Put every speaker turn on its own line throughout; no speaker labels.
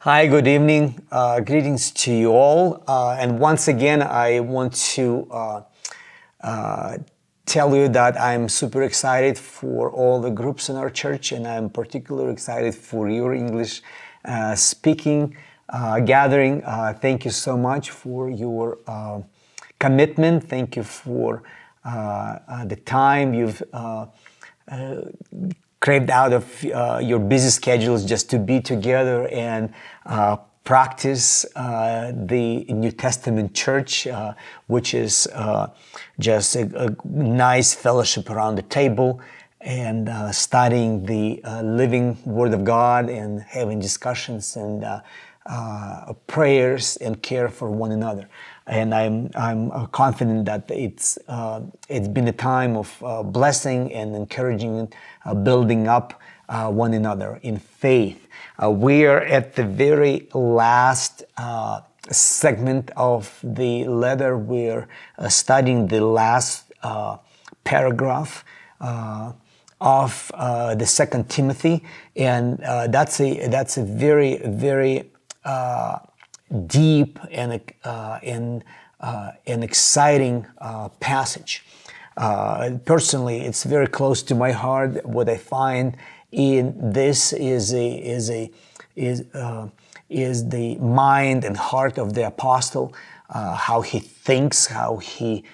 Hi, good evening. Greetings to you all. And once again, I want to tell you that I'm super excited for all the groups in our church, and I'm particularly excited for your English speaking gathering. Thank you so much for your commitment. Thank you for the time you've craved out of your busy schedules just to be together and practice the New Testament church, which is just a nice fellowship around the table and studying the living Word of God and having discussions and prayers and care for one another. And I'm confident that it's been a time of blessing and encouraging, building up one another in faith. We are at the very last segment of the letter. We're studying the last paragraph of the Second Timothy, and that's a very deep and exciting passage. Personally, it's very close to my heart. What I find in this is the mind and heart of the apostle, how he thinks, how he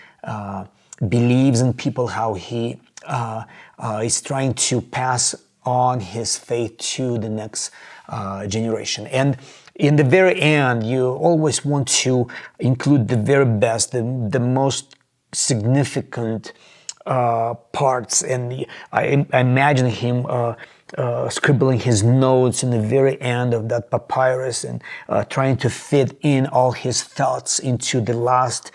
believes in people, how he is trying to pass on his faith to the next generation. And in the very end, you always want to include the very best, the most significant parts. And I imagine him scribbling his notes in the very end of that papyrus and trying to fit in all his thoughts into the last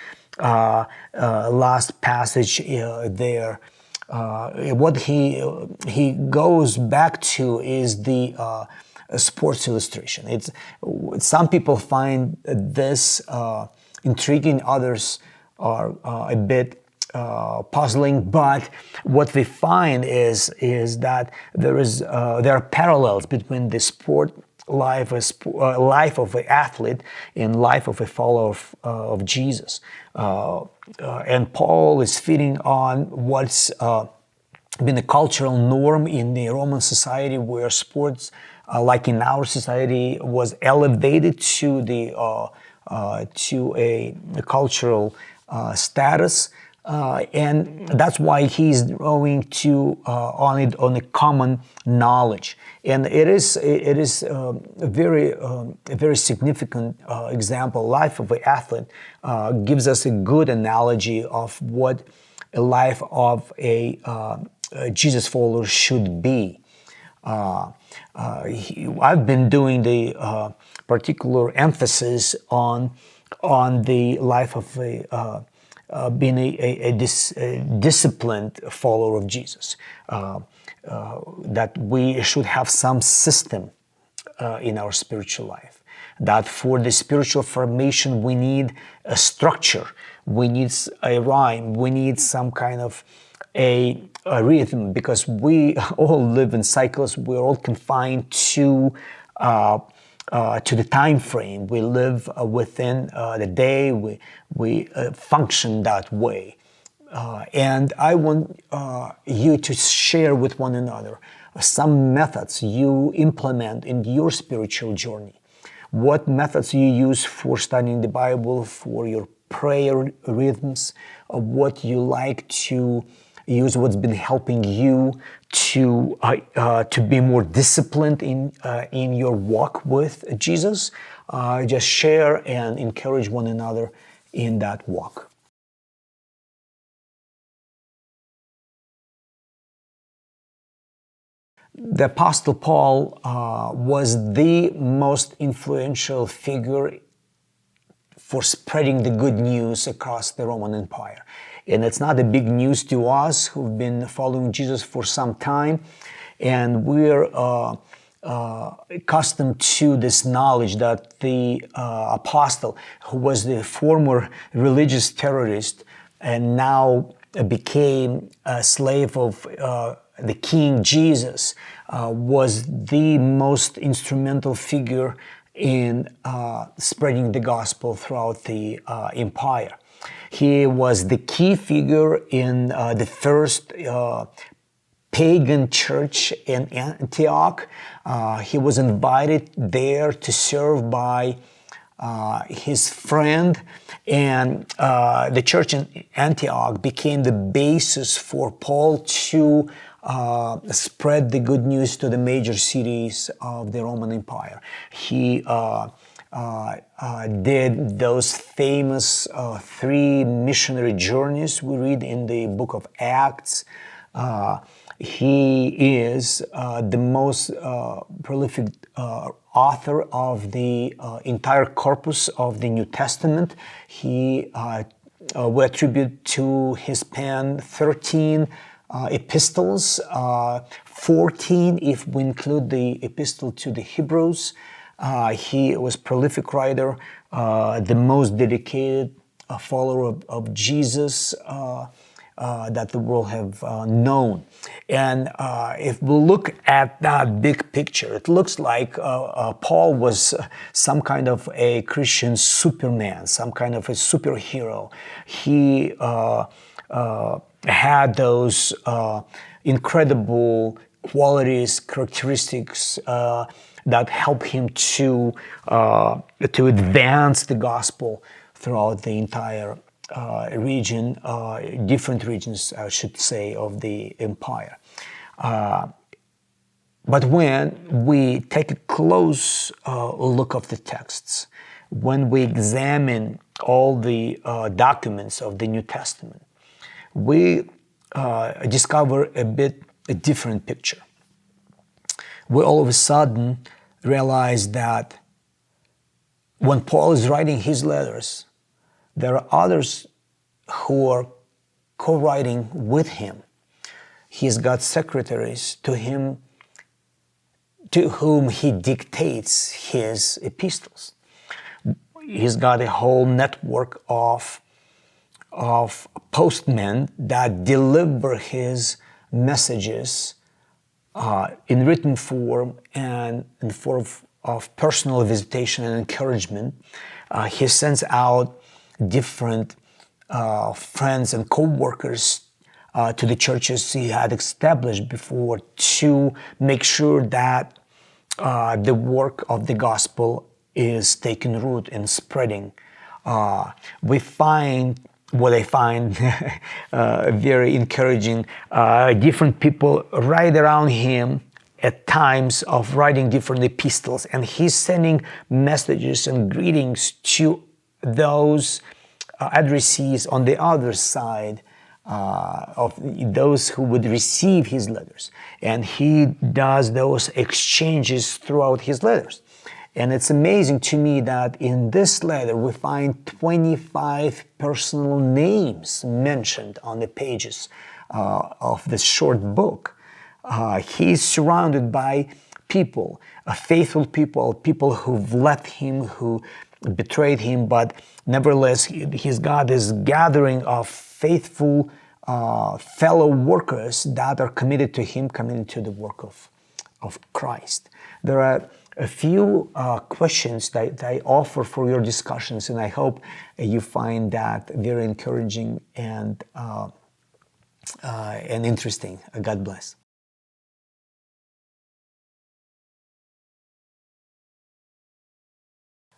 passage there. What he goes back to is the Sports Illustration. It's some people find this intriguing, others are a bit puzzling. But what we find is that there are parallels between the sport life, life of an athlete, and life of a follower of Jesus. And Paul is feeding on what's been a cultural norm in the Roman society, where sports, like in our society, was elevated to a cultural status, and that's why he's going to on a common knowledge. And it is a very significant example. Life of an athlete gives us a good analogy of what a life of a Jesus follower should be. I've been doing the particular emphasis on the life of being a disciplined follower of Jesus. That we should have some system in our spiritual life. That for the spiritual formation we need a structure, we need a rhyme, we need some kind of a rhythm, because we all live in cycles. We're all confined to the time frame. We live within the day. We function that way. And I want you to share with one another some methods you implement in your spiritual journey. What methods you use for studying the Bible, for your prayer rhythms, what you like to use, what's been helping you to be more disciplined in your walk with Jesus. Just share and encourage one another in that walk. The Apostle Paul was the most influential figure for spreading the good news across the Roman Empire. And it's not a big news to us who've been following Jesus for some time. And we're accustomed to this knowledge that the apostle, who was the former religious terrorist and now became a slave of the King Jesus, was the most instrumental figure in spreading the gospel throughout the empire. He was the key figure in the first pagan church in Antioch. He was invited there to serve by his friend, and the church in Antioch became the basis for Paul to spread the good news to the major cities of the Roman Empire. He did those famous 3 missionary journeys we read in the book of Acts. He is the most prolific author of the entire corpus of the New Testament. We attribute to his pen 13 epistles, 14 if we include the epistle to the Hebrews. He was a prolific writer, the most dedicated follower of Jesus that the world have known. And if we look at that big picture, it looks like Paul was some kind of a Christian Superman, some kind of a superhero. He had those incredible qualities, characteristics that help him to advance the gospel throughout the entire region, different regions, I should say, of the empire. But when we take a close look of the texts, when we examine all the documents of the New Testament, we discover a different picture. We all of a sudden realize that when Paul is writing his letters, there are others who are co-writing with him. He's got secretaries to whom he dictates his epistles. He's got a whole network of postmen that deliver his messages in written form and in the form of personal visitation and encouragement. He sends out different friends and co-workers to the churches he had established before to make sure that the work of the gospel is taking root and spreading. We find what I find very encouraging, different people right around him at times of writing different epistles, and he's sending messages and greetings to those addressees on the other side of those who would receive his letters. And he does those exchanges throughout his letters. And it's amazing to me that in this letter we find 25 personal names mentioned on the pages of this short book. He's surrounded by people, faithful people, people who've left him, who betrayed him, but nevertheless he's got this gathering of faithful fellow workers that are committed to him, committed to the work of Christ. There are a few questions that I offer for your discussions, and I hope you find that very encouraging and interesting. God bless.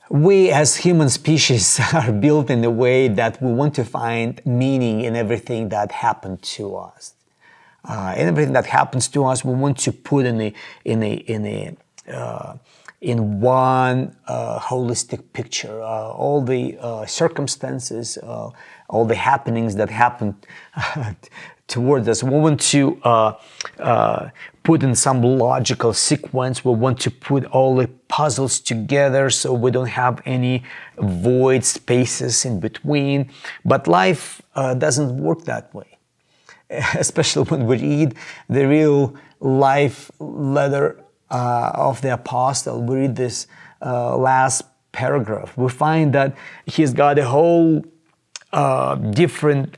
We as human species are built in a way that we want to find meaning in everything that happened to us. In everything that happens to us, we want to put in one holistic picture all the circumstances, all the happenings that happened toward us. We want to put in some logical sequence. We want to put all the puzzles together so we don't have any void spaces in between. But life doesn't work that way. Especially when we read the real life letter of the apostle. We read this last paragraph. We find that he's got a whole different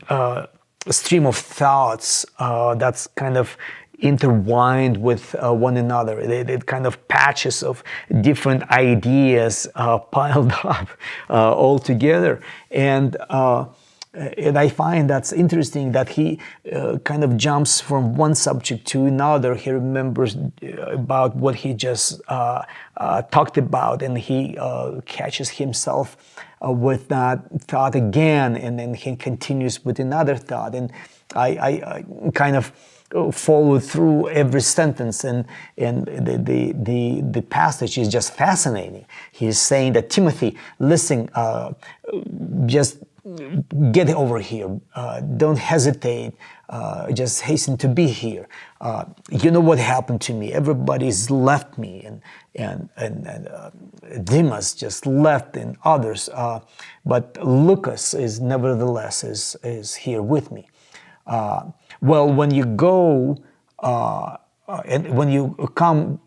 stream of thoughts that's kind of intertwined with one another. They kind of patches of different ideas piled up all together. And I find that's interesting that he kind of jumps from one subject to another. He remembers about what he just talked about, and he catches himself with that thought again, and then he continues with another thought. And I kind of follow through every sentence, and the passage is just fascinating. He's saying that, Timothy, listen, just get over here. Don't hesitate. Just hasten to be here. You know what happened to me. Everybody's left me, and Demas just left, and others. But Lucas is nevertheless is here with me. Well, when you go and when you come,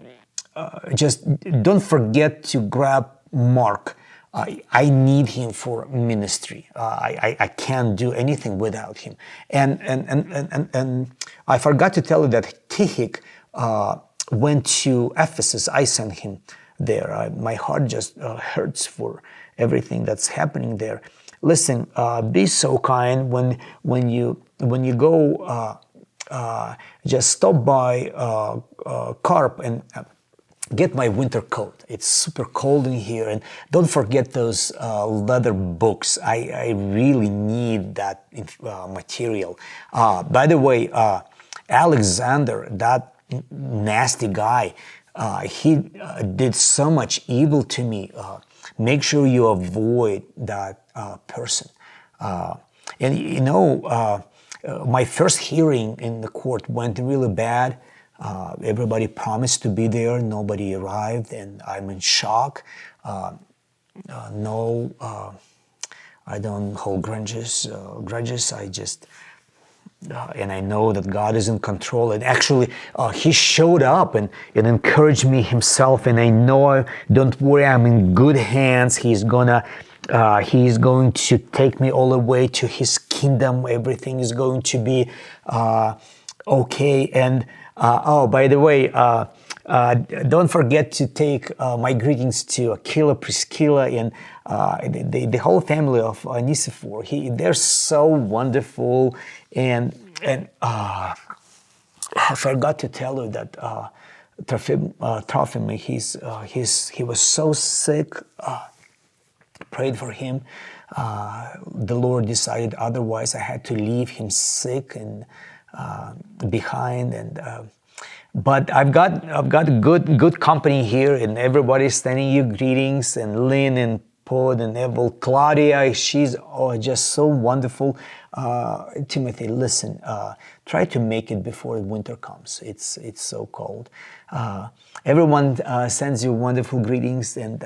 just don't forget to grab Mark. I need him for ministry. I can't do anything without him. And I forgot to tell you that Tychik went to Ephesus. I sent him there. My heart just hurts for everything that's happening there. Listen, be so kind when you go. Just stop by Carp and get my winter coat. It's super cold in here, and don't forget those leather books. I really need that material. By the way, Alexander, that nasty guy, he did so much evil to me. Make sure you avoid that person. And you know, my first hearing in the court went really bad. Everybody promised to be there, nobody arrived, and I'm in shock. No, I don't hold grudges. I just, and I know that God is in control. And actually, He showed up and encouraged me Himself. And I know, don't worry, I'm in good hands. He's going to take me all the way to His kingdom. Everything is going to be okay. And oh, by the way, don't forget to take my greetings to Aquila, Priscilla, and the whole family of Nicephore. They're so wonderful, and I forgot to tell you that Trophimus, he was so sick. Prayed for him. The Lord decided otherwise. I had to leave him sick and behind, and but I've got good company here, and everybody's sending you greetings, and Lynn and Pod and Evel, Claudia, she's just so wonderful. Timothy, listen, try to make it before winter comes. It's so cold. Everyone sends you wonderful greetings, and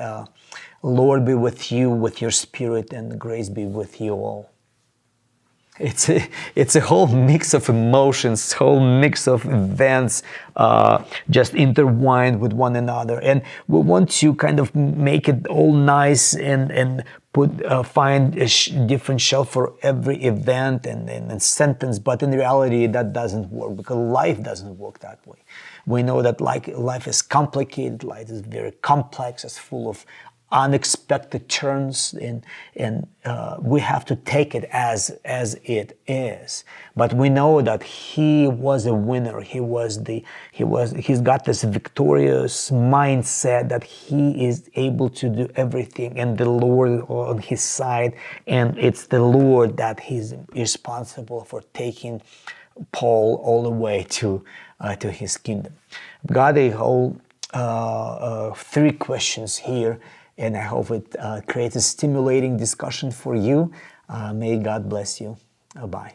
Lord be with you, with your spirit, and grace be with you all. It's a whole mix of emotions, whole mix of events, just intertwined with one another, and we want to kind of make it all nice and find a different shelf for every event and sentence. But in reality, that doesn't work, because life doesn't work that way. We know that life is complicated, life is very complex, it's full of unexpected turns, and we have to take it as it is. But we know that he was a winner. He's got this victorious mindset that he is able to do everything, and the Lord on his side, and it's the Lord that he's responsible for taking Paul all the way to his kingdom. Got a whole 3 questions here, and I hope it creates a stimulating discussion for you. May God bless you. Bye.